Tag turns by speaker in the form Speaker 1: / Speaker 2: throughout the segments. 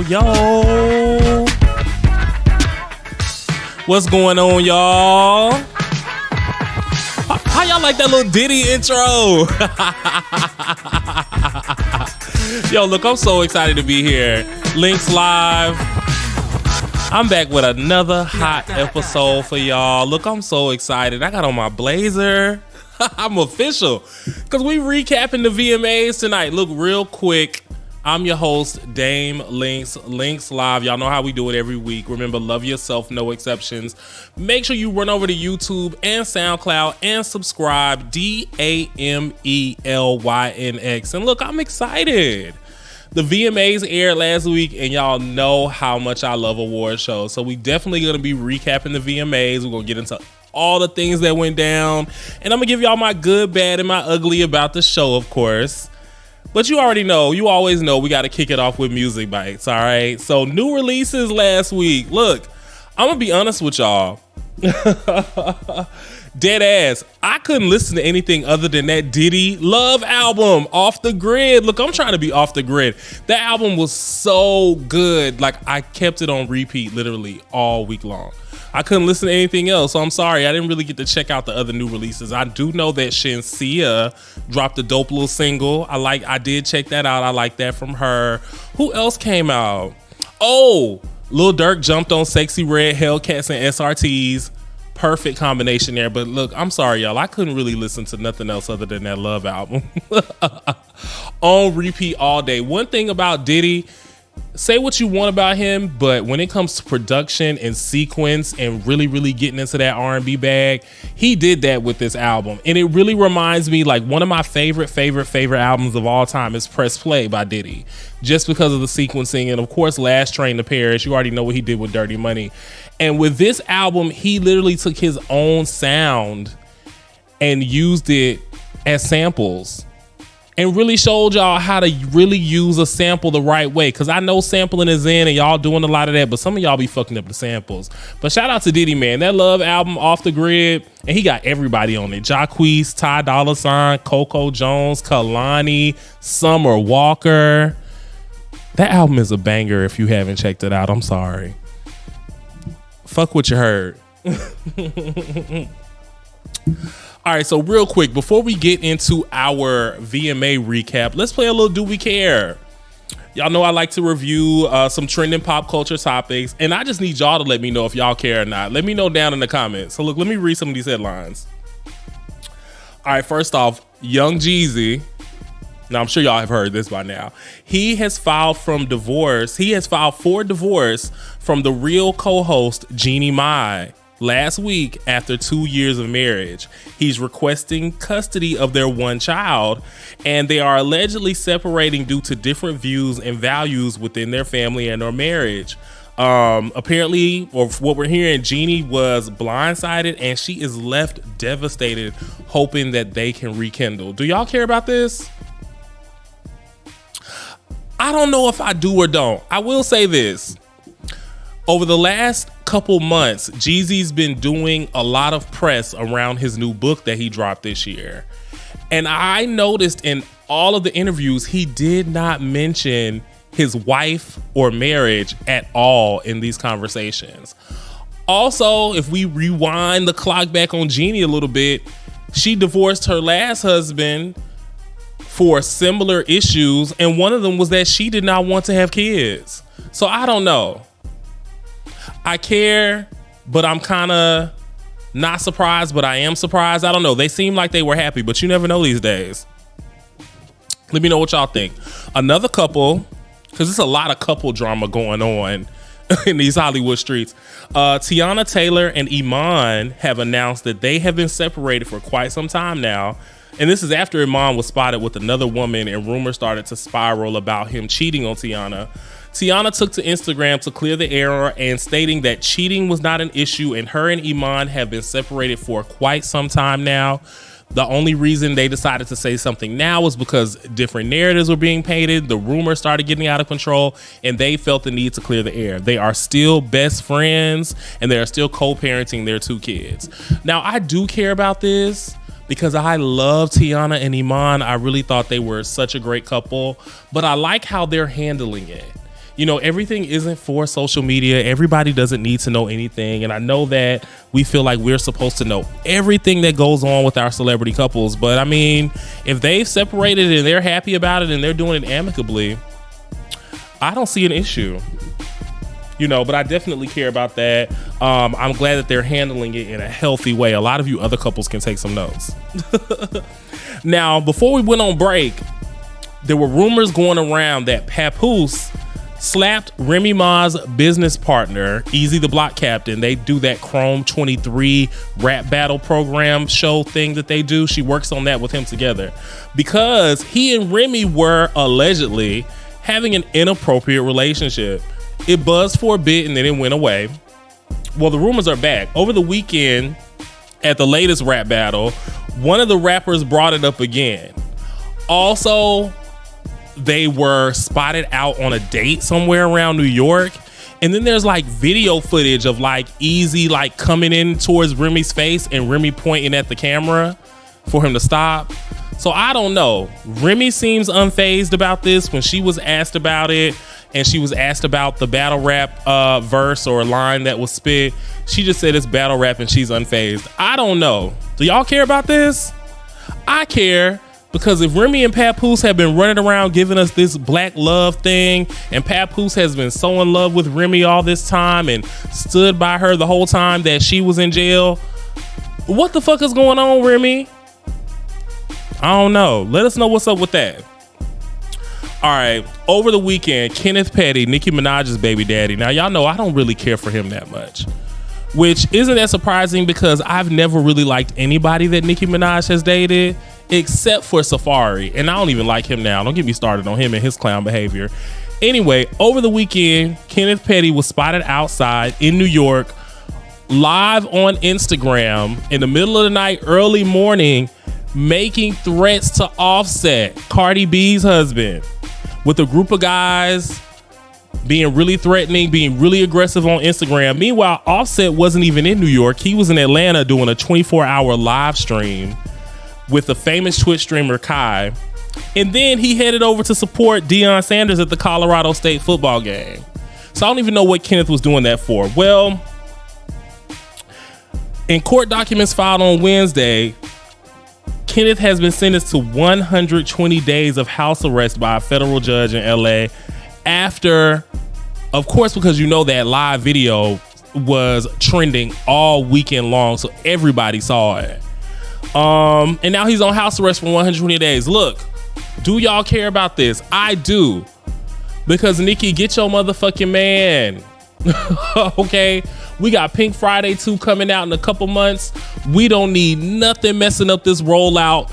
Speaker 1: yo. What's going on, y'all? How y'all like that little Diddy intro? Yo, look, I'm so excited to be here. LYNX Live. I'm back with another hot episode for y'all. Look, I'm so excited. I got on my blazer. I'm official because we recapping the VMAs tonight. Look, real quick, I'm your host, Dame LYNX Live. Y'all know how we do it every week. Remember, love yourself, no exceptions. Make sure you run over to YouTube and SoundCloud and subscribe, DAMELYNX. And look, I'm excited. The VMAs aired last week, and y'all know how much I love award shows. So we definitely going to be recapping the VMAs. We're going to get into all the things that went down, and I'm gonna give y'all my good, bad, and my ugly about the show, of course. But you already know, you always know, we got to kick it off with music bites. All right, so new releases last week. Look, I'm gonna be honest with y'all. Dead ass, I couldn't listen to anything other than that Diddy Love album, Off the Grid. Look, I'm trying to be off the grid. That album was so good. Like, I kept it on repeat literally all week long. I couldn't listen to anything else, so I'm sorry. I didn't really get to check out the other new releases. I do know that Shenseea dropped a dope little single. I did check that out. I like that from her. Who else came out? Oh, Lil Durk jumped on Sexyy Red, Hellcats, and SRTs. Perfect combination there. But look, I'm sorry, y'all. I couldn't really listen to nothing else other than that Love album. On repeat all day. One thing about Diddy, say what you want about him, but when it comes to production and sequence and really getting into that R&B bag, he did that with this album. And it really reminds me, like, one of my favorite albums of all time is Press Play by Diddy, just because of the sequencing. And of course, Last Train to Paris, you already know what he did with Dirty Money. And with this album, he literally took his own sound and used it as samples and really showed y'all how to really use a sample the right way. Because I know sampling is in and y'all doing a lot of that, but some of y'all be fucking up the samples. But shout out to Diddy, man. That Love album, Off the Grid, and he got everybody on it. Jacquees, Ty Dolla $ign, Coco Jones, Kalani, Summer Walker. That album is a banger if you haven't checked it out. I'm sorry. Fuck what you heard. All right, so real quick, before we get into our VMA recap, let's play a little Do We Care? Y'all know I like to review some trending pop culture topics, and I just need y'all to let me know if y'all care or not. Let me know down in the comments. So look, let me read some of these headlines. All right, first off, Young Jeezy. Now, I'm sure y'all have heard this by now. He has filed for divorce from the Real co-host Jeannie Mai last week after 2 years of marriage. He's requesting custody of their one child, and they are allegedly separating due to different views and values within their family and their marriage. Apparently, or what we're hearing, Jeannie was blindsided and she is left devastated, hoping that they can rekindle. Do y'all care about this? I don't know if I do or don't. I will say this. Over the last couple months, Jeezy's been doing a lot of press around his new book that he dropped this year. And I noticed in all of the interviews, he did not mention his wife or marriage at all in these conversations. Also, if we rewind the clock back on Jeannie a little bit, she divorced her last husband for similar issues, and one of them was that she did not want to have kids. So I don't know. I care, but I'm kind of not surprised, but I am surprised. I don't know. They seem like they were happy, but you never know these days. Let me know what y'all think. Another couple, because there's a lot of couple drama going on in these Hollywood streets. Teyana Taylor and Iman have announced that they have been separated for quite some time now. And this is after Iman was spotted with another woman and rumors started to spiral about him cheating on Teyana. Teyana took to Instagram to clear the air and stating that cheating was not an issue and her and Iman have been separated for quite some time now. The only reason they decided to say something now was because different narratives were being painted, the rumors started getting out of control, and they felt the need to clear the air. They are still best friends and they are still co-parenting their two kids. Now, I do care about this because I love Teyana and Iman. I really thought they were such a great couple, but I like how they're handling it. you know, everything isn't for social media. Everybody doesn't need to know anything. And I know that we feel like we're supposed to know everything that goes on with our celebrity couples. But I mean, if they've separated and they're happy about it and they're doing it amicably, I don't see an issue. You know, but I definitely care about that. I'm glad that they're handling it in a healthy way. A lot of you other couples can take some notes. Now, before we went on break, there were rumors going around that Papoose slapped Remy Ma's business partner, Easy the Block Captain. They do that Chrome 23 rap battle program show thing that they do. She works on that with him together because he and Remy were allegedly having an inappropriate relationship. It buzzed for a bit and then it went away. Well, the rumors are back. Over the weekend, at the latest rap battle, one of the rappers brought it up again. Also, they were spotted out on a date somewhere around New York. And then there's like video footage of like Easy like coming in towards Remy's face and Remy pointing at the camera for him to stop. So I don't know. Remy seems unfazed about this. When she was asked about it and she was asked about the battle rap verse or line that was spit, she just said it's battle rap and she's unfazed. I don't know. Do y'all care about this? I care. Because if Remy and Papoose have been running around giving us this black love thing, and Papoose has been so in love with Remy all this time and stood by her the whole time that she was in jail, what the fuck is going on, Remy? I don't know. Let us know what's up with that. All right. Over the weekend, Kenneth Petty, Nicki Minaj's baby daddy. Now, y'all know I don't really care for him that much, which isn't that surprising because I've never really liked anybody that Nicki Minaj has dated, except for Safari. And I don't even like him now. Don't get me started on him and his clown behavior. Anyway, over the weekend, Kenneth Petty was spotted outside in New York, live on Instagram in the middle of the night, early morning, making threats to Offset, Cardi B's husband, with a group of guys, being really threatening, being really aggressive on Instagram. Meanwhile, Offset wasn't even in New York. He was in Atlanta doing a 24-hour live stream with the famous Twitch streamer Kai. And then he headed over to support Deion Sanders at the Colorado State football game. So I don't even know what Kenneth was doing that for. Well, in court documents filed on Wednesday, Kenneth has been sentenced to 120 days of house arrest by a federal judge in LA after, of course, because you know that live video was trending all weekend long, so everybody saw it. And now he's on house arrest for 120 days. Look, do y'all care about this? I do. Because Nicki, get your motherfucking man. Okay? We got Pink Friday 2 coming out in a couple months. We don't need nothing messing up this rollout.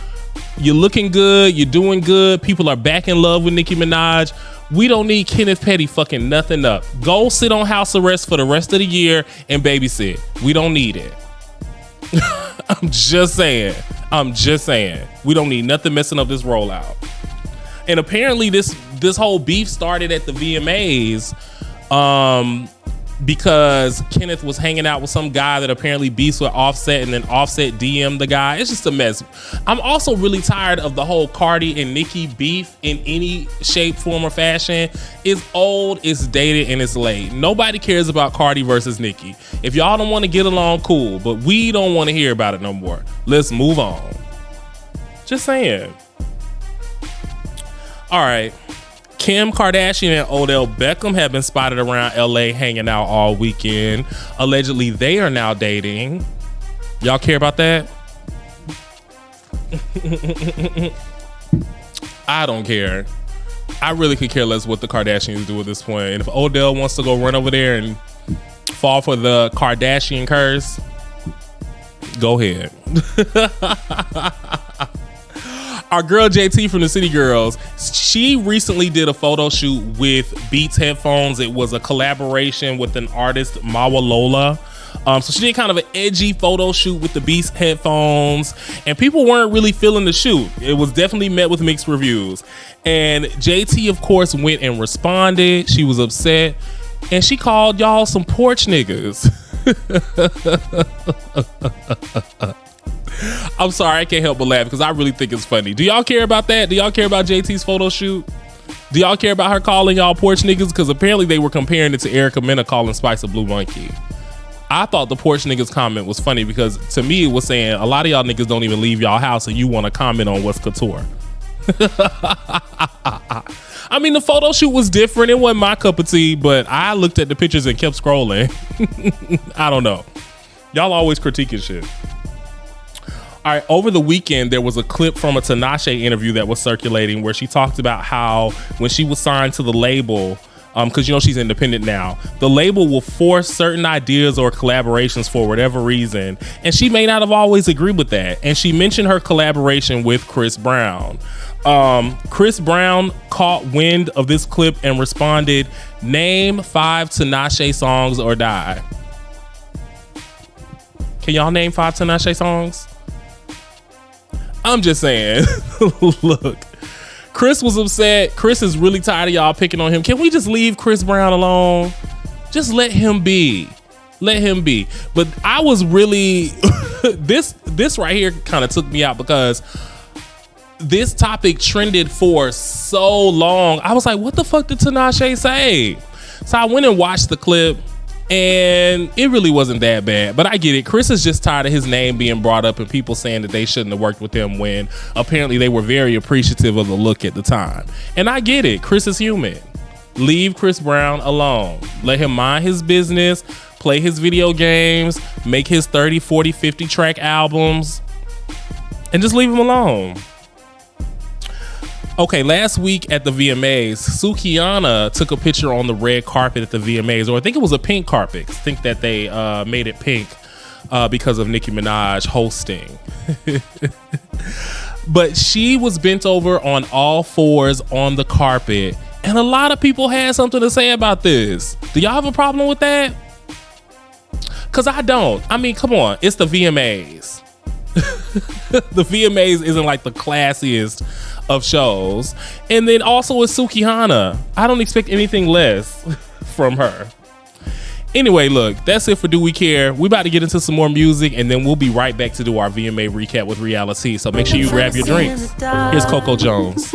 Speaker 1: You're looking good. You're doing good. People are back in love with Nicki Minaj. We don't need Kenneth Petty fucking nothing up. Go sit on house arrest for the rest of the year and babysit. We don't need it. I'm just saying. We don't need nothing messing up this rollout. And apparently this whole beef started at the VMAs because Kenneth was hanging out with some guy that apparently beefs with Offset, and then Offset DM'd the guy. It's just a mess. I'm also really tired of the whole Cardi and Nicki beef in any shape, form, or fashion. It's old, it's dated, and it's late. Nobody cares about Cardi versus Nicki. If y'all don't want to get along, cool, but we don't want to hear about it no more. Let's move on. Just saying. All right. Kim Kardashian and Odell Beckham have been spotted around LA hanging out all weekend. Allegedly, they are now dating. Y'all care about that? I don't care. I really could care less what the Kardashians do at this point. And if Odell wants to go run over there and fall for the Kardashian curse, go ahead. Our girl JT from the City Girls, she recently did a photo shoot with Beats headphones. It was a collaboration with an artist, Mawa Lola. So she did kind of an edgy photo shoot with the Beats headphones, and people weren't really feeling the shoot. It was definitely met with mixed reviews. And JT, of course, went and responded. She was upset, and she called y'all some porch niggas. I'm sorry, I can't help but laugh because I really think it's funny. Do y'all care about that? Do y'all care about JT's photo shoot? Do y'all care about her calling y'all porch niggas? Because apparently they were comparing it to Erica Mena calling Spice a blue monkey. I thought the porch niggas comment was funny because to me it was saying a lot of y'all niggas don't even leave y'all house and you want to comment on what's couture. I mean, the photo shoot was different. It wasn't my cup of tea, but I looked at the pictures and kept scrolling. I don't know. Y'all always critiquing shit. All right, over the weekend, there was a clip from a Tinashe interview that was circulating where she talked about how when she was signed to the label, because you know she's independent now, the label will force certain ideas or collaborations for whatever reason, and she may not have always agreed with that. And she mentioned her collaboration with Chris Brown. Chris Brown caught wind of this clip and responded, "Name 5 Tinashe songs or die." Can y'all name 5 Tinashe songs? I'm just saying. Look. Chris was upset. Chris is really tired of y'all picking on him. Can we just leave Chris Brown alone? Just let him be. Let him be. But I was really this right here kind of took me out because this topic trended for so long. I was like, what the fuck did Tinashe say? So I went and watched the clip and it really wasn't that bad, but I get it. Chris is just tired of his name being brought up and people saying that they shouldn't have worked with him when apparently they were very appreciative of the look at the time. And I get it. Chris is human. Leave Chris Brown alone. Let him mind his business, play his video games, make his 30, 40, 50 track albums, and just leave him alone. Okay, last week at the VMAs, Sukihana took a picture on the red carpet at the VMAs, or I think it was a pink carpet. I think that they made it pink because of Nicki Minaj hosting. But she was bent over on all fours on the carpet, and a lot of people had something to say about this. Do y'all have a problem with that? Because I don't. I mean, come on, it's the VMAs. The VMAs isn't like the classiest of shows, and then also it's Sukihana. I don't expect anything less from her. Anyway, look, that's it for Do We Care. We about to get into some more music, and then we'll be right back to do our VMA recap with Reality. So make sure you grab your drinks. Here's Coco Jones.